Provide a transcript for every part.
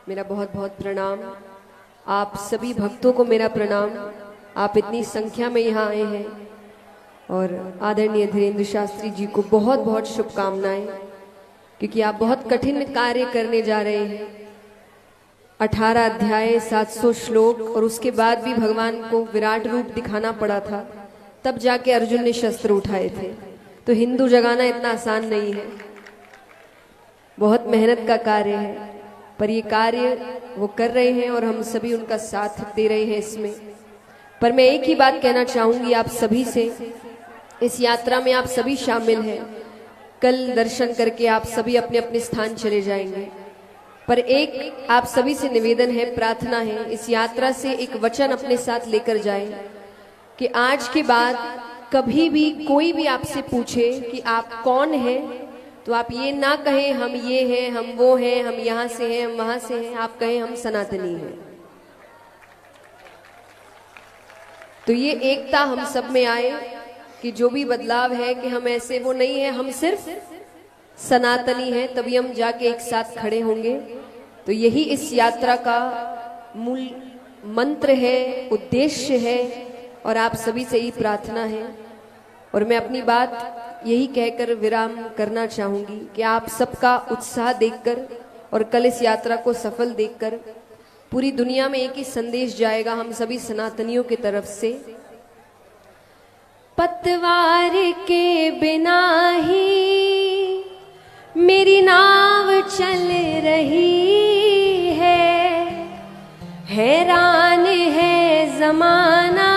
मेरा बहुत बहुत प्रणाम। आप सभी भक्तों को मेरा प्रणाम। आप इतनी संख्या में यहाँ आए हैं और आदरणीय धीरेन्द्र शास्त्री जी को बहुत बहुत शुभकामनाएं, क्योंकि आप बहुत कठिन कार्य करने जा रहे हैं। 18 अध्याय 700 श्लोक और उसके बाद भी भगवान को विराट रूप दिखाना पड़ा था, तब जाके अर्जुन ने शस्त्र उठाए थे। तो हिंदू जगाना इतना आसान नहीं है, बहुत मेहनत का कार्य है, पर ये कार्य वो कर रहे हैं और हम सभी उनका साथ दे रहे हैं इसमें। पर मैं एक ही बात कहना चाहूंगी आप सभी से, इस यात्रा में आप सभी शामिल हैं। कल दर्शन करके आप सभी अपने अपने स्थान चले जाएंगे, पर एक आप सभी से निवेदन है, प्रार्थना है, इस यात्रा से एक वचन अपने साथ लेकर जाएं कि आज के बाद कभी भी कोई भी आपसे पूछे कि आप कौन हैं, तो आप ये ना कहें हम ये हैं, हम वो हैं, हम यहाँ से हैं, हम वहां से हैं। आप कहें हम सनातनी हैं। तो ये एकता हम सब में आए कि जो भी बदलाव है कि हम ऐसे वो नहीं है, हम सिर्फ सनातनी हैं, तभी हम जाके एक साथ खड़े होंगे। तो यही इस यात्रा का मूल मंत्र है, उद्देश्य है, और आप सभी से ही प्रार्थना है। और मैं अपनी बात यही कहकर विराम करना चाहूंगी कि आप सबका उत्साह देखकर और कल इस यात्रा को सफल देखकर पूरी दुनिया में एक ही संदेश जाएगा हम सभी सनातनियों की तरफ से। पतवार के बिना ही मेरी नाव चल रही है, हैरान है जमाना,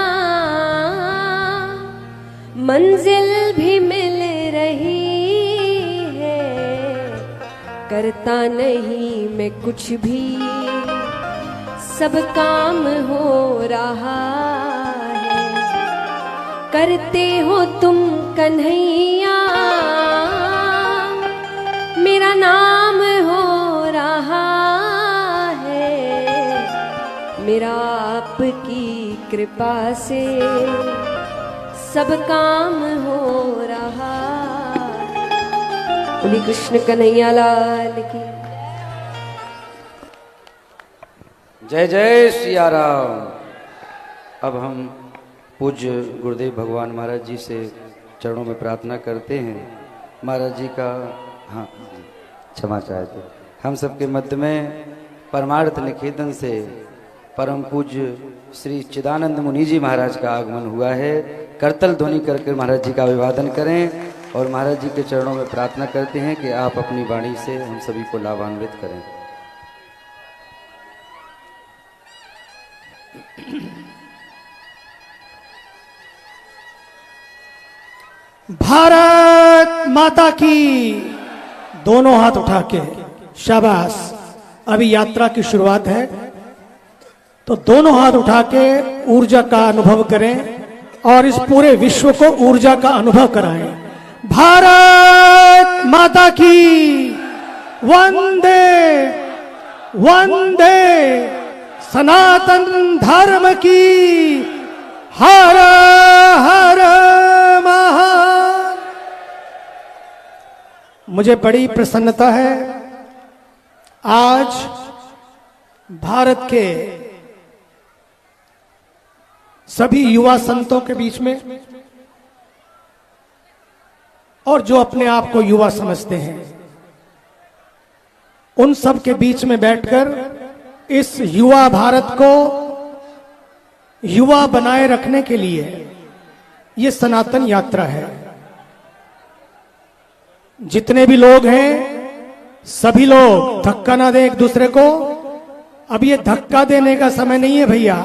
मंजिल भी मिल रही है, करता नहीं मैं कुछ भी, सब काम हो रहा है, करते हो तुम कन्हैया, मेरा नाम हो रहा है, मेरा आपकी कृपा से सब काम हो रहा। बोलिए कृष्ण कन्हैया लाल की जय जय सिया राम। अब हम पूज्य गुरुदेव भगवान महाराज जी से चरणों में प्रार्थना करते हैं। महाराज जी का क्षमा चाहते, हम सबके मध्य में परमार्थ निकेतन से परम पूज्य श्री चिदानंद मुनि जी महाराज का आगमन हुआ है। करतल ध्वनि करके महाराज जी का अभिवादन करें और महाराज जी के चरणों में प्रार्थना करते हैं कि आप अपनी वाणी से हम सभी को लाभान्वित करें। भारत माता की, दोनों हाथ उठा के शाबाश। अभी यात्रा की शुरुआत है, तो दोनों हाथ उठा के ऊर्जा का अनुभव करें और इस पूरे विश्व को ऊर्जा का अनुभव कराएं। भारत माता की वंदे वंदे, सनातन धर्म की हर हर महान। मुझे बड़ी प्रसन्नता है आज भारत के सभी युवा संतों के बीच में, और जो अपने आप को युवा समझते हैं, उन सब के बीच में बैठकर इस युवा भारत को युवा बनाए रखने के लिए ये सनातन यात्रा है। जितने भी लोग हैं सभी लोग धक्का ना दें एक दूसरे को। अब ये धक्का देने का समय नहीं है भैया,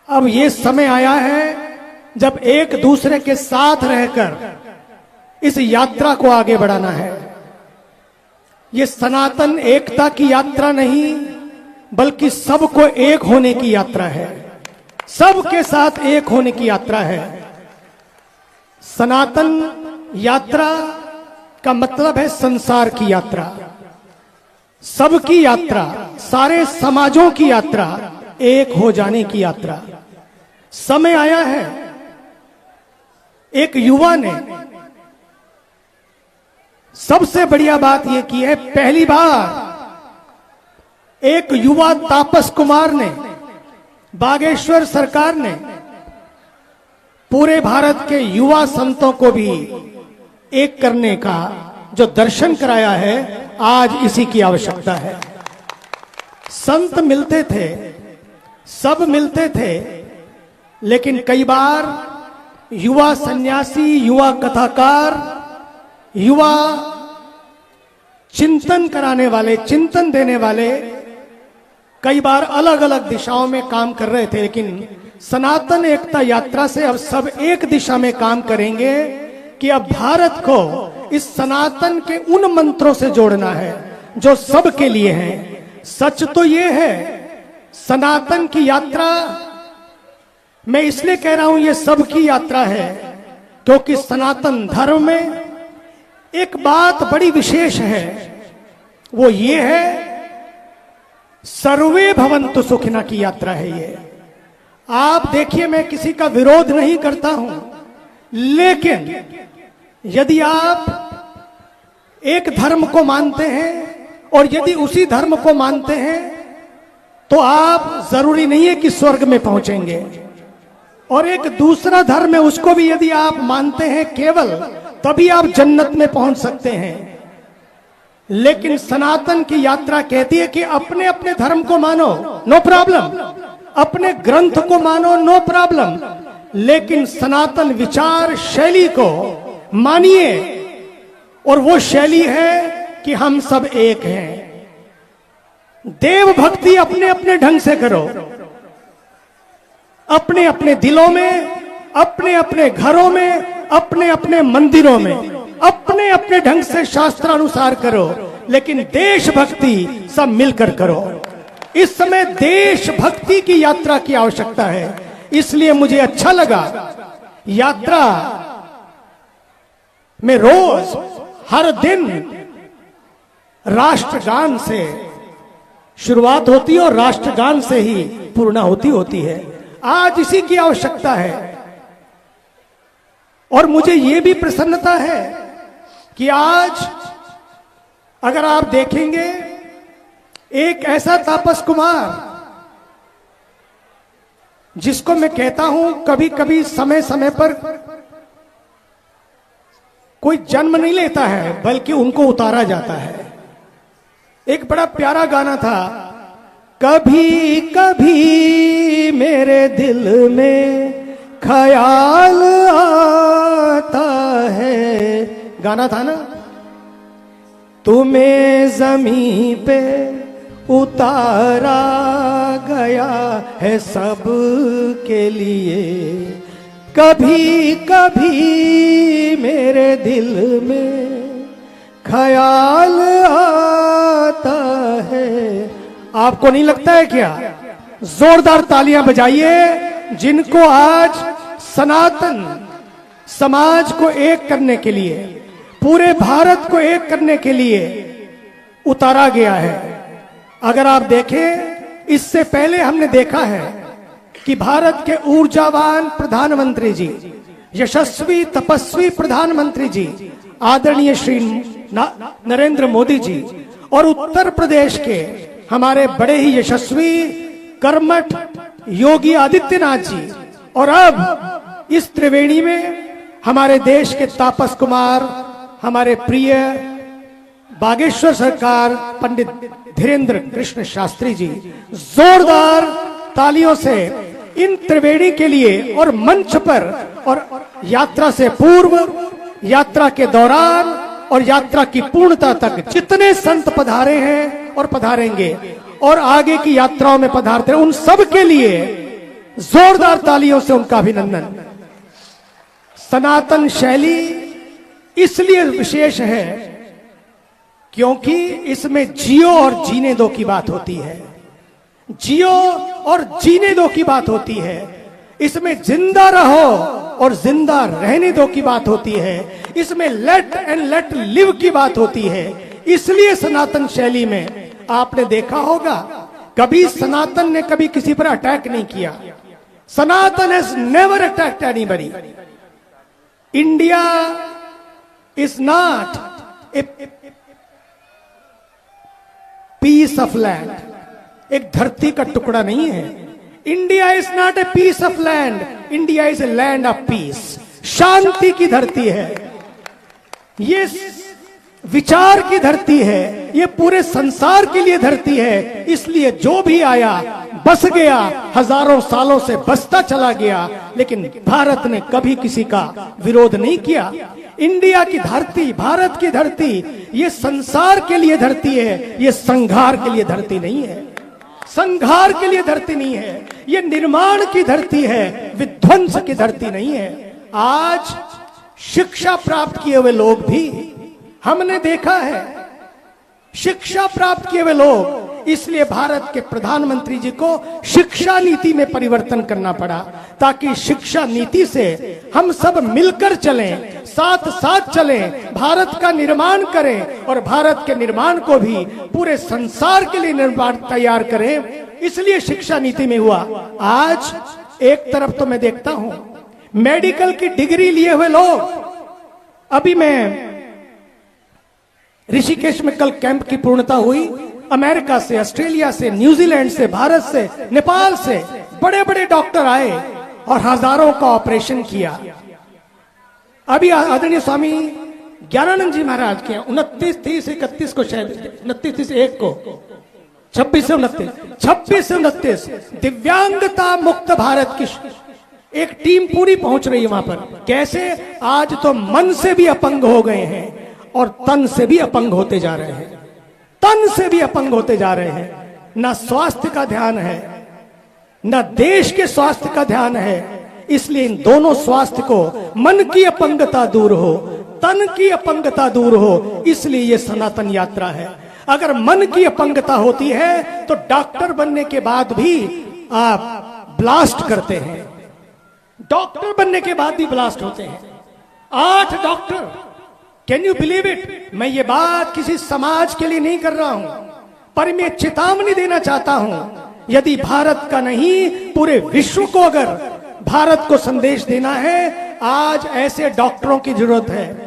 अब ये समय आया है जब एक दूसरे के साथ रहकर इस यात्रा को आगे बढ़ाना है। ये सनातन एकता की यात्रा नहीं, बल्कि सबको एक होने की यात्रा है, सबके साथ एक होने की यात्रा है। सनातन यात्रा का मतलब है संसार की यात्रा, सबकी यात्रा, सारे समाजों की यात्रा, एक हो जाने की यात्रा। समय आया है। एक युवा ने सबसे बढ़िया बात यह की है, पहली बार एक युवा तापस कुमार ने, बागेश्वर सरकार ने पूरे भारत के युवा संतों को भी एक करने का जो दर्शन कराया है, आज इसी की आवश्यकता है। संत मिलते थे, सब मिलते थे, लेकिन कई बार युवा सन्यासी, युवा कथाकार, युवा चिंतन कराने वाले, चिंतन देने वाले कई बार अलग अलग दिशाओं में काम कर रहे थे, लेकिन सनातन एकता यात्रा से अब सब एक दिशा में काम करेंगे कि अब भारत को इस सनातन के उन मंत्रों से जोड़ना है जो सबके लिए हैं। सच तो ये है, सनातन की यात्रा, मैं इसलिए कह रहा हूं ये सबकी यात्रा है, क्योंकि सनातन धर्म में एक बात बड़ी विशेष है, वो ये है सर्वे भवन्तु सुखिनः की यात्रा है ये। आप देखिए, मैं किसी का विरोध नहीं करता हूं, लेकिन यदि आप एक धर्म को मानते हैं और यदि उसी धर्म को मानते हैं तो आप जरूरी नहीं है कि स्वर्ग में पहुंचेंगे, और एक दूसरा धर्म है उसको भी यदि आप मानते हैं केवल, तभी आप जन्नत में पहुंच सकते हैं। लेकिन सनातन की यात्रा कहती है कि अपने अपने धर्म को मानो, नो प्रॉब्लम, अपने ग्रंथ को मानो, नो प्रॉब्लम, लेकिन सनातन विचार शैली को मानिए, और वो शैली है कि हम सब एक हैं। देव भक्ति अपने अपने ढंग से करो, अपने अपने दिलों में, अपने अपने घरों में, अपने अपने मंदिरों में, अपने अपने ढंग से शास्त्रानुसार करो, लेकिन देशभक्ति सब मिलकर करो। इस समय देशभक्ति की यात्रा की आवश्यकता है, इसलिए मुझे अच्छा लगा यात्रा में रोज हर दिन राष्ट्रगान से शुरुआत होती है और राष्ट्रगान से ही पूर्ण होती है। आज इसी की आवश्यकता है, और मुझे यह भी प्रसन्नता है कि आज अगर आप देखेंगे एक ऐसा तापस कुमार जिसको मैं कहता हूं कभी कभी समय समय पर कोई जन्म नहीं लेता है बल्कि उनको उतारा जाता है। एक बड़ा प्यारा गाना था, कभी कभी मेरे दिल में ख्याल आता है, गाना था ना, तुम्हें जमीन पे उतारा गया है सब के लिए, कभी कभी मेरे दिल में ख्याल आता है। आपको नहीं लगता है क्या? जोरदार तालियां बजाइए जिनको आज सनातन समाज को एक करने के लिए, पूरे भारत को एक करने के लिए उतारा गया है। अगर आप देखें, इससे पहले हमने देखा है कि भारत के ऊर्जावान प्रधानमंत्री जी, यशस्वी तपस्वी प्रधानमंत्री जी, आदरणीय श्री नरेंद्र मोदी जी, और उत्तर प्रदेश के हमारे बड़े ही यशस्वी कर्मठ योगी आदित्यनाथ जी, और अब इस त्रिवेणी में हमारे देश के तापस कुमार, हमारे प्रिय बागेश्वर सरकार पंडित धीरेन्द्र कृष्ण शास्त्री जी, जोरदार तालियों से इन त्रिवेणी के लिए और मंच पर और यात्रा से पूर्व, यात्रा के दौरान और यात्रा की पूर्णता तक जितने संत पधारे हैं और पधारेंगे और आगे की यात्राओं में पधारते हैं, उन सब के लिए जोरदार तालियों से उनका अभिनंदन। सनातन शैली इसलिए विशेष है क्योंकि इसमें जियो और जीने दो की बात होती है, जियो और जीने दो की बात होती है, इसमें जिंदा रहो और जिंदा रहने दो की बात होती है, इसमें लेट एंड लेट लिव की बात होती है। इसलिए सनातन शैली में आपने देखा होगा कभी सनातन ने कभी किसी पर अटैक नहीं किया। Sanatan has never attacked anybody. India is not a piece of land, एक धरती का टुकड़ा नहीं है। India is not a piece of land, India is a land of peace. शांति की धरती है, ये विचार की धरती है, ये पूरे संसार के लिए धरती है। इसलिए जो भी आया बस गया, हजारों सालों से बसता चला गया, लेकिन भारत ने कभी किसी का विरोध नहीं किया। इंडिया की धरती, भारत की धरती, ये संसार के लिए धरती है, ये संघार के लिए धरती नहीं है। संघार के लिए धरती नहीं है, ये निर्माण की धरती है, विध्वंस की धरती नहीं है। आज शिक्षा प्राप्त किए हुए लोग भी हमने देखा है, शिक्षा प्राप्त किए हुए लोग, इसलिए भारत के प्रधानमंत्री जी को शिक्षा नीति में परिवर्तन करना पड़ा, ताकि शिक्षा नीति से हम सब मिलकर चलें, साथ साथ चलें, भारत का निर्माण करें और भारत के निर्माण को भी पूरे संसार के लिए निर्माण तैयार करें। इसलिए शिक्षा नीति में हुआ। आज एक तरफ तो मैं देखता हूं मेडिकल की डिग्री लिए हुए लोग, अभी मैं ऋषिकेश में कल कैंप की पूर्णता हुई, अमेरिका से, ऑस्ट्रेलिया से, न्यूजीलैंड से, भारत से, नेपाल से बड़े बड़े डॉक्टर आए और हजारों का ऑपरेशन किया। अभी आदरणीय स्वामी ज्ञानानंद जी महाराज के 29, 30, 31 को, शायद 29, 30, 1 को, 26 से 29 दिव्यांगता मुक्त भारत की एक टीम पूरी पहुंच रही है वहां पर। कैसे? आज तो मन से भी अपंग हो गए हैं और तन से भी अपंग होते जा रहे हैं, तन से भी अपंग होते जा रहे हैं। ना स्वास्थ्य का ध्यान है, ना देश के स्वास्थ्य का ध्यान है। इसलिए इन दोनों स्वास्थ्य को, मन की अपंगता दूर हो, तन की अपंगता दूर हो, इसलिए ये सनातन यात्रा है। अगर मन की अपंगता होती है तो डॉक्टर बनने के बाद भी आप ब्लास्ट करते हैं, डॉक्टर बनने के बाद भी ब्लास्ट होते हैं। 8 doctor, can you believe it? मैं ये बात किसी समाज के लिए नहीं कर रहा हूं, पर मैं चेतावनी देना चाहता हूं, यदि भारत का नहीं पूरे विश्व को अगर भारत को संदेश देना है, आज ऐसे डॉक्टरों की जरूरत है।